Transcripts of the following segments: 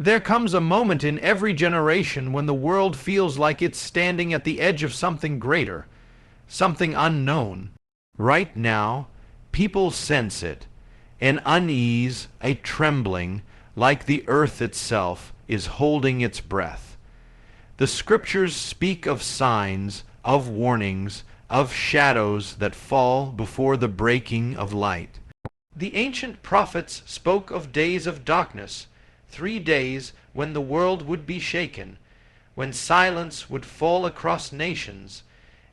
There comes a moment in every generation when the world feels like it's standing at the edge of something greater, something unknown. Right now, people sense it. An unease, a trembling, like the earth itself is holding its breath. The scriptures speak of signs, of warnings, of shadows that fall before the breaking of light. The ancient prophets spoke of days of darkness, 3 days when the world would be shaken, when silence would fall across nations,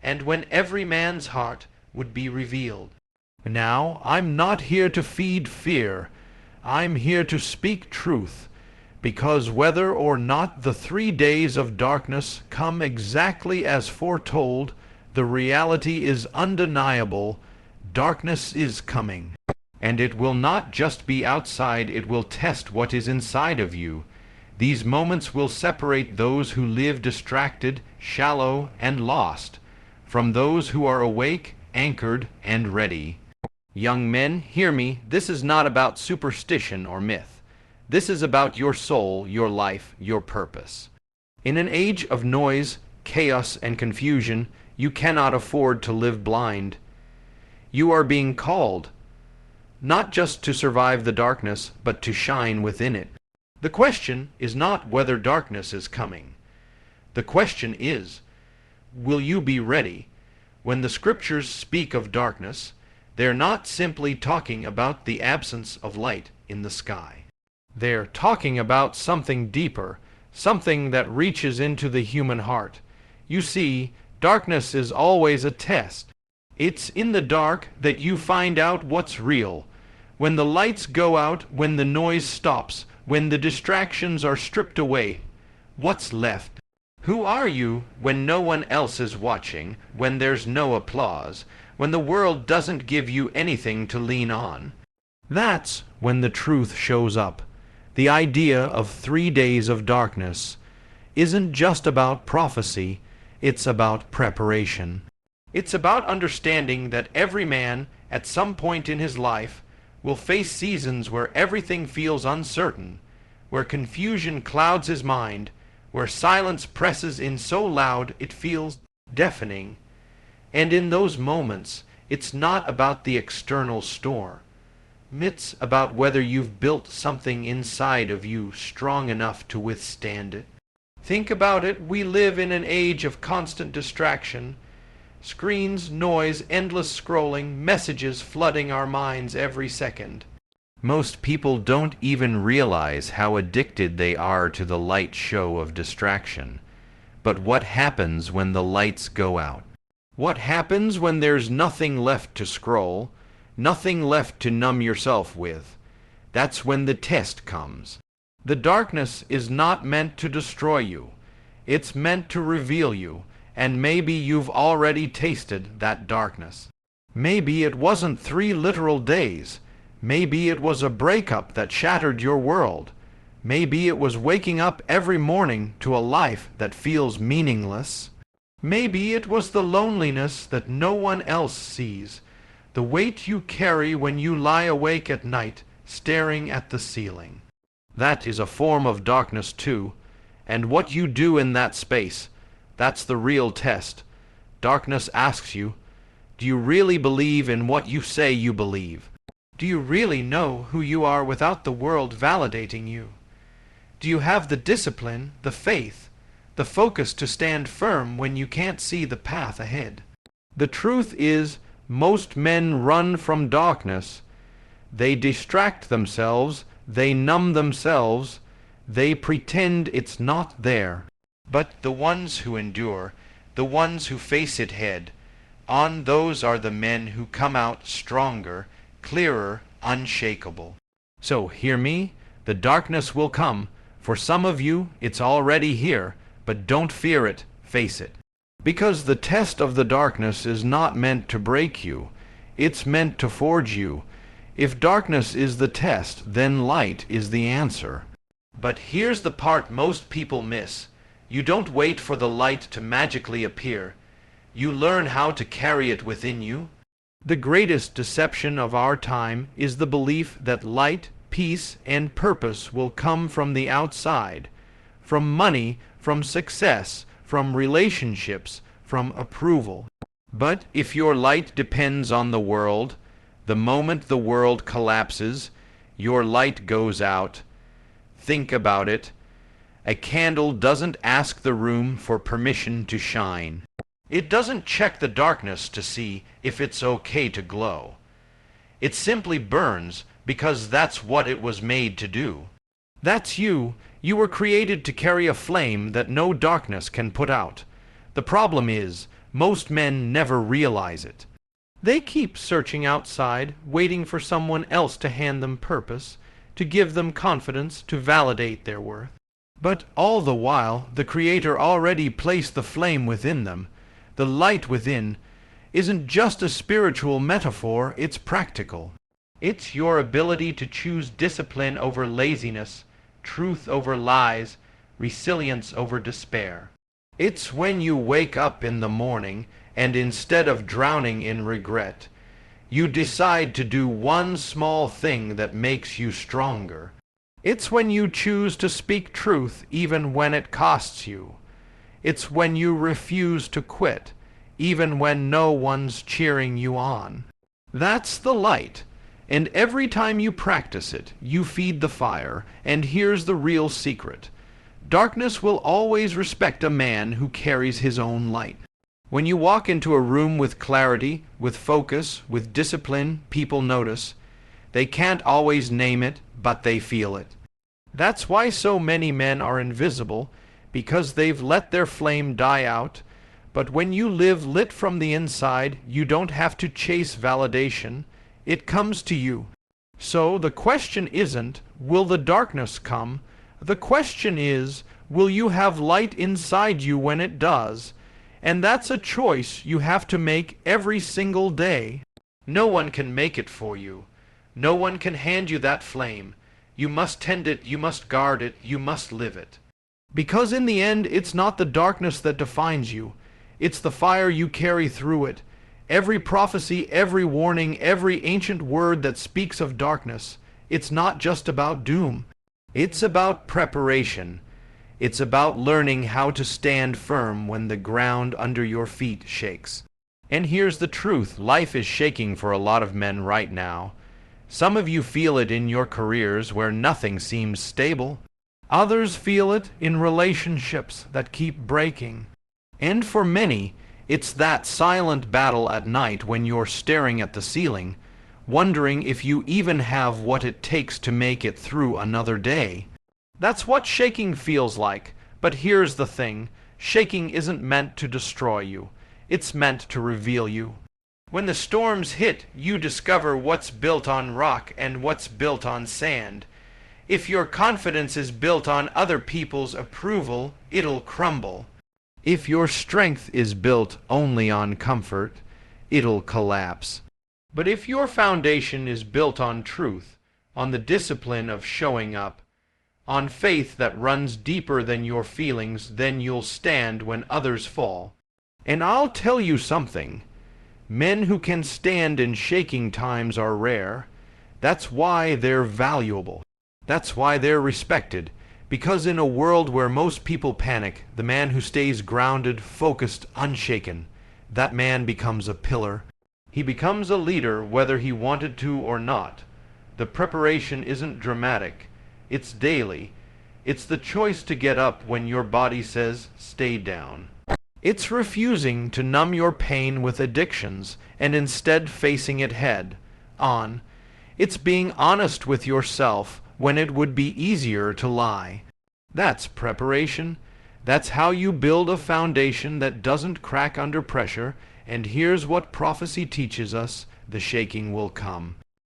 and when every man's heart would be revealed. Now, I'm not here to feed fear. I'm here to speak truth, because whether or not the 3 days of darkness come exactly as foretold, the reality is undeniable. Darkness is coming. And it will not just be outside, it will test what is inside of you. These moments will separate those who live distracted, shallow, and lost, from those who are awake, anchored, and ready. Young men, hear me, this is not about superstition or myth. This is about your soul, your life, your purpose. In an age of noise, chaos, and confusion, you cannot afford to live blind. You are being called, not just to survive the darkness, but to shine within it. The question is not whether darkness is coming. The question is, will you be ready? When the scriptures speak of darkness, they're not simply talking about the absence of light in the sky. They're talking about something deeper, something that reaches into the human heart. You see, darkness is always a test. It's in the dark that you find out what's real. When the lights go out, when the noise stops, when the distractions are stripped away, what's left? Who are you when no one else is watching, when there's no applause, when the world doesn't give you anything to lean on? That's when the truth shows up. The idea of 3 days of darkness isn't just about prophecy, it's about preparation. It's about understanding that every man, at some point in his life, will face seasons where everything feels uncertain, where confusion clouds his mind, where silence presses in so loud it feels deafening. And in those moments, it's not about the external storm. It's about whether you've built something inside of you strong enough to withstand it. Think about it, we live in an age of constant distraction. Screens, noise, endless scrolling, messages flooding our minds every second. Most people don't even realize how addicted they are to the light show of distraction. But what happens when the lights go out? What happens when there's nothing left to scroll, nothing left to numb yourself with? That's when the test comes. The darkness is not meant to destroy you. It's meant to reveal you. And maybe you've already tasted that darkness. Maybe it wasn't 3 literal days. Maybe it was a breakup that shattered your world. Maybe it was waking up every morning to a life that feels meaningless. Maybe it was the loneliness that no one else sees, the weight you carry when you lie awake at night, staring at the ceiling. That is a form of darkness too, and what you do in that space, that's the real test. Darkness asks you, do you really believe in what you say you believe? Do you really know who you are without the world validating you? Do you have the discipline, the faith, the focus to stand firm when you can't see the path ahead? The truth is, most men run from darkness. They distract themselves, they numb themselves, they pretend it's not there. But the ones who endure, the ones who face it head, on those are the men who come out stronger, clearer, unshakable. So hear me, the darkness will come. For some of you, it's already here, but don't fear it, face it. Because the test of the darkness is not meant to break you, it's meant to forge you. If darkness is the test, then light is the answer. But here's the part most people miss. You don't wait for the light to magically appear. You learn how to carry it within you. The greatest deception of our time is the belief that light, peace, and purpose will come from the outside, from money, from success, from relationships, from approval. But if your light depends on the world, the moment the world collapses, your light goes out. Think about it. A candle doesn't ask the room for permission to shine. It doesn't check the darkness to see if it's okay to glow. It simply burns because that's what it was made to do. That's you. You were created to carry a flame that no darkness can put out. The problem is, most men never realize it. They keep searching outside, waiting for someone else to hand them purpose, to give them confidence, to validate their worth. But all the while, the Creator already placed the flame within them. The light within isn't just a spiritual metaphor, it's practical. It's your ability to choose discipline over laziness, truth over lies, resilience over despair. It's when you wake up in the morning and instead of drowning in regret, you decide to do one small thing that makes you stronger. It's when you choose to speak truth even when it costs you. It's when you refuse to quit, even when no one's cheering you on. That's the light, and every time you practice it, you feed the fire, and here's the real secret. Darkness will always respect a man who carries his own light. When you walk into a room with clarity, with focus, with discipline, people notice. They can't always name it, but they feel it. That's why so many men are invisible, because they've let their flame die out. But when you live lit from the inside, you don't have to chase validation. It comes to you. So the question isn't, will the darkness come? The question is, will you have light inside you when it does? And that's a choice you have to make every single day. No one can make it for you. No one can hand you that flame. You must tend it, you must guard it, you must live it. Because in the end, it's not the darkness that defines you. It's the fire you carry through it. Every prophecy, every warning, every ancient word that speaks of darkness, it's not just about doom. It's about preparation. It's about learning how to stand firm when the ground under your feet shakes. And here's the truth. Life is shaking for a lot of men right now. Some of you feel it in your careers where nothing seems stable. Others feel it in relationships that keep breaking. And for many, it's that silent battle at night when you're staring at the ceiling, wondering if you even have what it takes to make it through another day. That's what shaking feels like. But here's the thing. Shaking isn't meant to destroy you. It's meant to reveal you. When the storms hit, you discover what's built on rock and what's built on sand. If your confidence is built on other people's approval, it'll crumble. If your strength is built only on comfort, it'll collapse. But if your foundation is built on truth, on the discipline of showing up, on faith that runs deeper than your feelings, then you'll stand when others fall. And I'll tell you something. Men who can stand in shaking times are rare. That's why they're valuable. That's why they're respected. Because in a world where most people panic, the man who stays grounded, focused, unshaken, that man becomes a pillar. He becomes a leader whether he wanted to or not. The preparation isn't dramatic. It's daily. It's the choice to get up when your body says, stay down. It's refusing to numb your pain with addictions and instead facing it head on. It's being honest with yourself when it would be easier to lie. That's preparation. That's how you build a foundation that doesn't crack under pressure. And here's what prophecy teaches us: the shaking will come.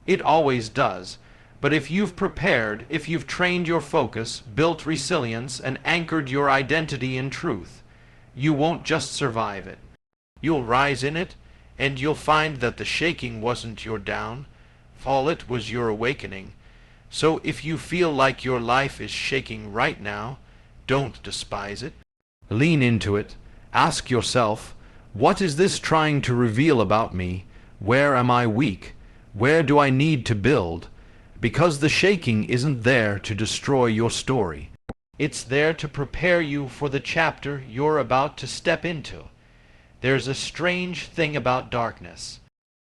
It always does. But if you've prepared, if you've trained your focus, built resilience, and anchored your identity in truth, you won't just survive it. You'll rise in it, and you'll find that the shaking wasn't your downfall, it was your awakening. So if you feel like your life is shaking right now, don't despise it. Lean into it. Ask yourself, what is this trying to reveal about me? Where am I weak? Where do I need to build? because the shaking isn't there to destroy your story. It's there to prepare you for the chapter you're about to step into. There's a strange thing about darkness.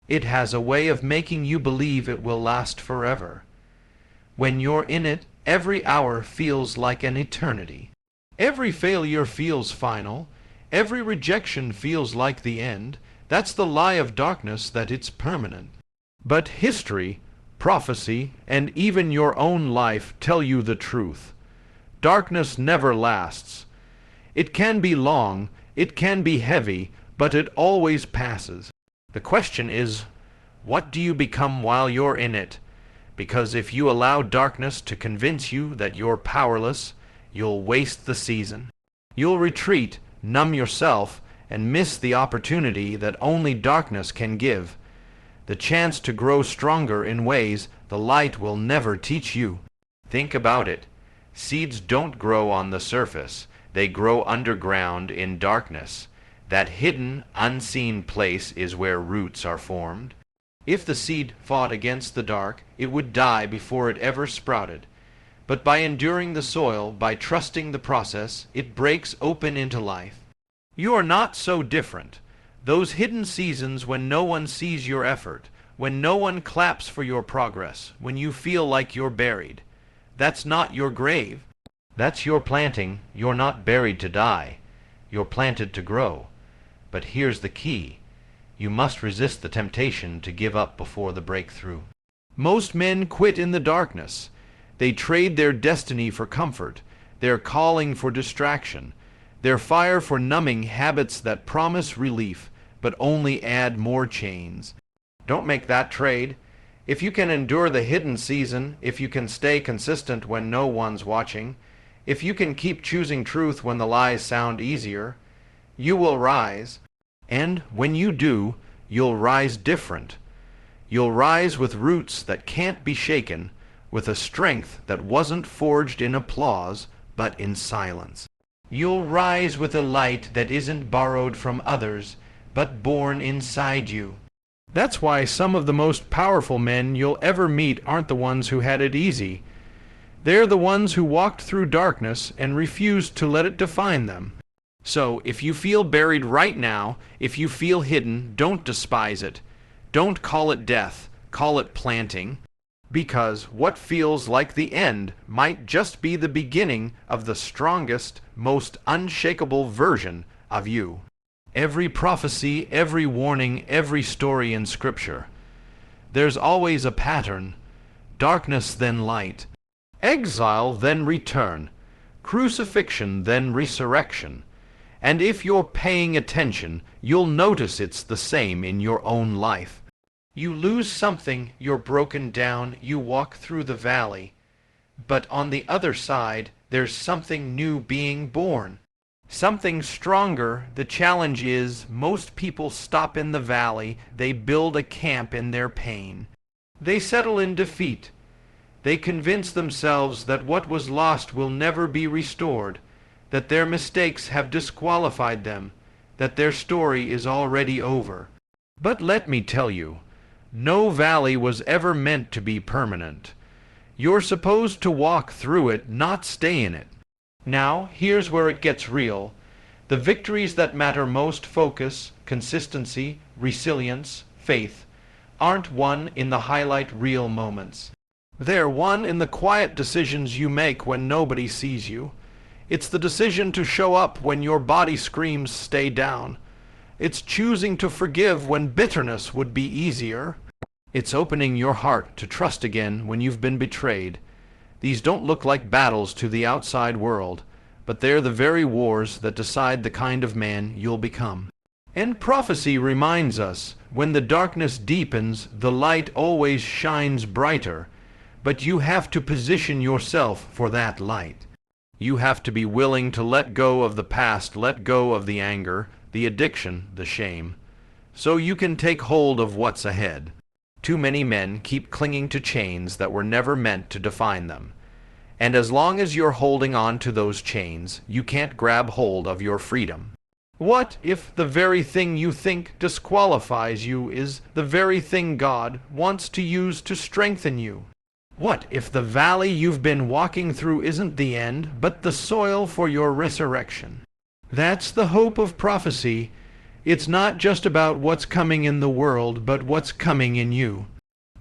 It has a way of making you believe it will last forever. When you're in it, every hour feels like an eternity. Every failure feels final. Every rejection feels like the end. That's the lie of darkness, that it's permanent. But history, prophecy, and even your own life tell you the truth. Darkness never lasts. It can be long, it can be heavy, but it always passes. The question is, what do you become while you're in it? Because if you allow darkness to convince you that you're powerless, you'll waste the season. You'll retreat, numb yourself, and miss the opportunity that only darkness can give. The chance to grow stronger in ways the light will never teach you. Think about it. Seeds don't grow on the surface. They grow underground in darkness. That hidden, unseen place is where roots are formed. If the seed fought against the dark, it would die before it ever sprouted. But by enduring the soil, by trusting the process, it breaks open into life. You are not so different. Those hidden seasons when no one sees your effort, when no one claps for your progress, when you feel like you're buried. That's not your grave. That's your planting. You're not buried to die. You're planted to grow. But here's the key. You must resist the temptation to give up before the breakthrough. Most men quit in the darkness. They trade their destiny for comfort, their calling for distraction, their fire for numbing habits that promise relief, but only add more chains. Don't make that trade. If you can endure the hidden season, if you can stay consistent when no one's watching, if you can keep choosing truth when the lies sound easier, you will rise. And when you do, you'll rise different. You'll rise with roots that can't be shaken, with a strength that wasn't forged in applause, but in silence. You'll rise with a light that isn't borrowed from others, but born inside you. That's why some of the most powerful men you'll ever meet aren't the ones who had it easy. They're the ones who walked through darkness and refused to let it define them. So, if you feel buried right now, if you feel hidden, don't despise it. Don't call it death, call it planting. Because what feels like the end might just be the beginning of the strongest, most unshakable version of you. Every prophecy, every warning, every story in Scripture. There's always a pattern. Darkness, then light. Exile, then return. Crucifixion, then resurrection. And if you're paying attention, you'll notice it's the same in your own life. You lose something, you're broken down, you walk through the valley. But on the other side, there's something new being born. Something stronger. The challenge is, most people stop in the valley, they build a camp in their pain. They settle in defeat. They convince themselves that what was lost will never be restored, that their mistakes have disqualified them, that their story is already over. But let me tell you, no valley was ever meant to be permanent. You're supposed to walk through it, not stay in it. Now, here's where it gets real. The victories that matter most, focus, consistency, resilience, faith, aren't won in the highlight reel moments. They're won in the quiet decisions you make when nobody sees you. It's the decision to show up when your body screams, stay down. It's choosing to forgive when bitterness would be easier. It's opening your heart to trust again when you've been betrayed. These don't look like battles to the outside world, but they're the very wars that decide the kind of man you'll become. And prophecy reminds us, when the darkness deepens, the light always shines brighter, but you have to position yourself for that light. You have to be willing to let go of the past, let go of the anger, the addiction, the shame, so you can take hold of what's ahead. Too many men keep clinging to chains that were never meant to define them. And as long as you're holding on to those chains, you can't grab hold of your freedom. What if the very thing you think disqualifies you is the very thing God wants to use to strengthen you? What if the valley you've been walking through isn't the end, but the soil for your resurrection? That's the hope of prophecy. It's not just about what's coming in the world, but what's coming in you.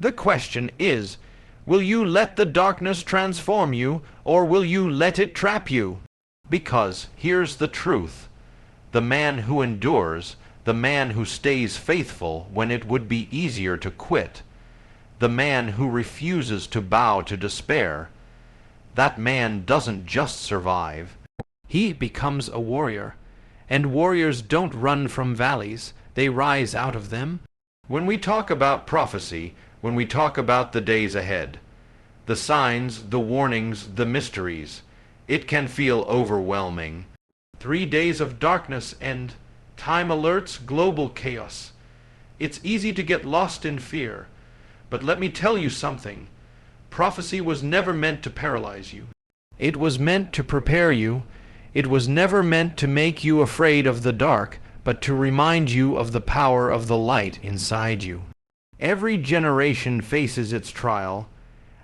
The question is, will you let the darkness transform you, or will you let it trap you? Because here's the truth. The man who endures, the man who stays faithful when it would be easier to quit, the man who refuses to bow to despair, that man doesn't just survive. He becomes a warrior. And warriors don't run from valleys, they rise out of them. When we talk about prophecy, when we talk about the days ahead, the signs, the warnings, the mysteries, it can feel overwhelming. 3 days of darkness and time alerts, global chaos. It's easy to get lost in fear. But let me tell you something. Prophecy was never meant to paralyze you. It was meant to prepare you. It was never meant to make you afraid of the dark, but to remind you of the power of the light inside you. Every generation faces its trial.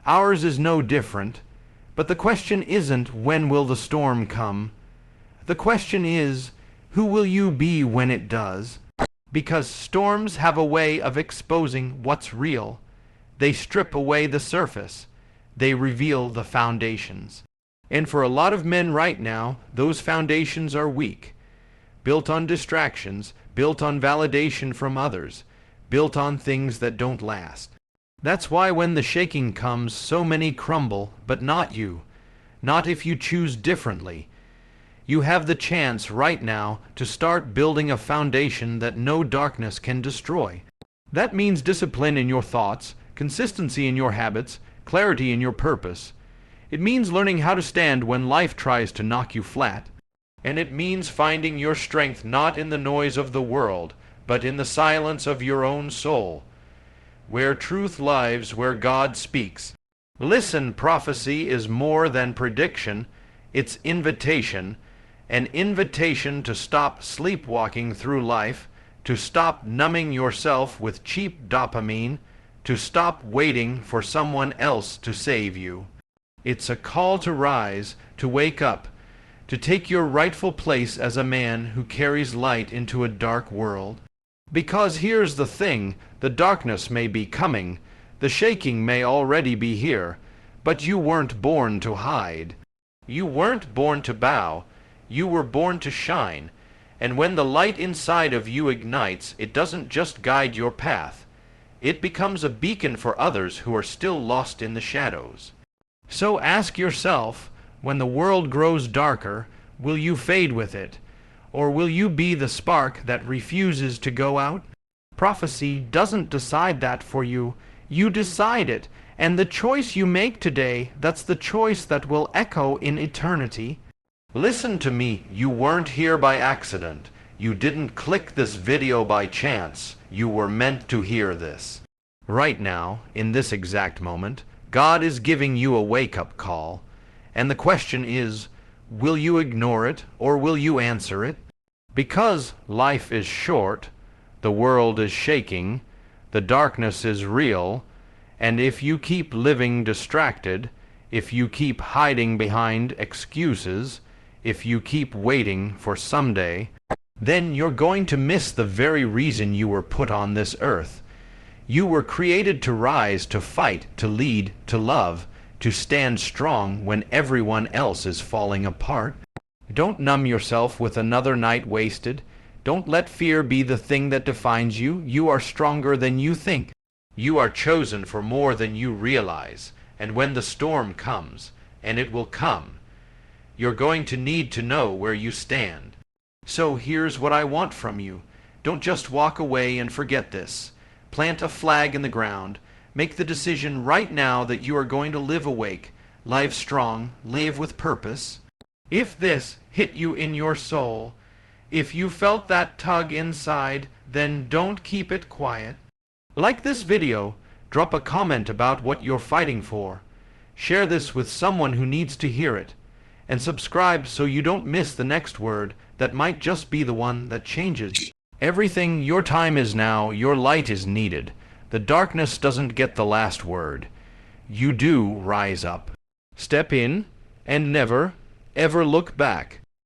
Ours is no different. But the question isn't, when will the storm come? The question is, who will you be when it does? Because storms have a way of exposing what's real. They strip away the surface. They reveal the foundations. And for a lot of men right now, those foundations are weak, built on distractions, built on validation from others, built on things that don't last. That's why when the shaking comes, so many crumble, but not you. Not if you choose differently. You have the chance right now to start building a foundation that no darkness can destroy. That means discipline in your thoughts, consistency in your habits, clarity in your purpose. It means learning how to stand when life tries to knock you flat. And it means finding your strength not in the noise of the world, but in the silence of your own soul. Where truth lives, where God speaks. Listen, prophecy is more than prediction. It's invitation. An invitation to stop sleepwalking through life, to stop numbing yourself with cheap dopamine, to stop waiting for someone else to save you. It's a call to rise, to wake up, to take your rightful place as a man who carries light into a dark world. Because here's the thing, the darkness may be coming, the shaking may already be here, but you weren't born to hide. You weren't born to bow, you were born to shine, and when the light inside of you ignites, it doesn't just guide your path. It becomes a beacon for others who are still lost in the shadows. So ask yourself, when the world grows darker, will you fade with it? Or will you be the spark that refuses to go out? Prophecy doesn't decide that for you. You decide it. And the choice you make today, that's the choice that will echo in eternity. Listen to me. You weren't here by accident. You didn't click this video by chance. You were meant to hear this. Right now, in this exact moment, God is giving you a wake-up call. And the question is, will you ignore it or will you answer it? Because life is short, the world is shaking, the darkness is real, and if you keep living distracted, if you keep hiding behind excuses, if you keep waiting for someday, then you're going to miss the very reason you were put on this earth. You were created to rise, to fight, to lead, to love, to stand strong when everyone else is falling apart. Don't numb yourself with another night wasted. Don't let fear be the thing that defines you. You are stronger than you think. You are chosen for more than you realize. And when the storm comes, and it will come, you're going to need to know where you stand. So here's what I want from you. Don't just walk away and forget this. Plant a flag in the ground. Make the decision right now that you are going to live awake, live strong, live with purpose. If this hit you in your soul, if you felt that tug inside, then don't keep it quiet. Like this video, drop a comment about what you're fighting for. Share this with someone who needs to hear it. And subscribe so you don't miss the next word that might just be the one that changes you. Everything, your time is now, your light is needed. The darkness doesn't get the last word. you do rise up. Step in and never, ever look back.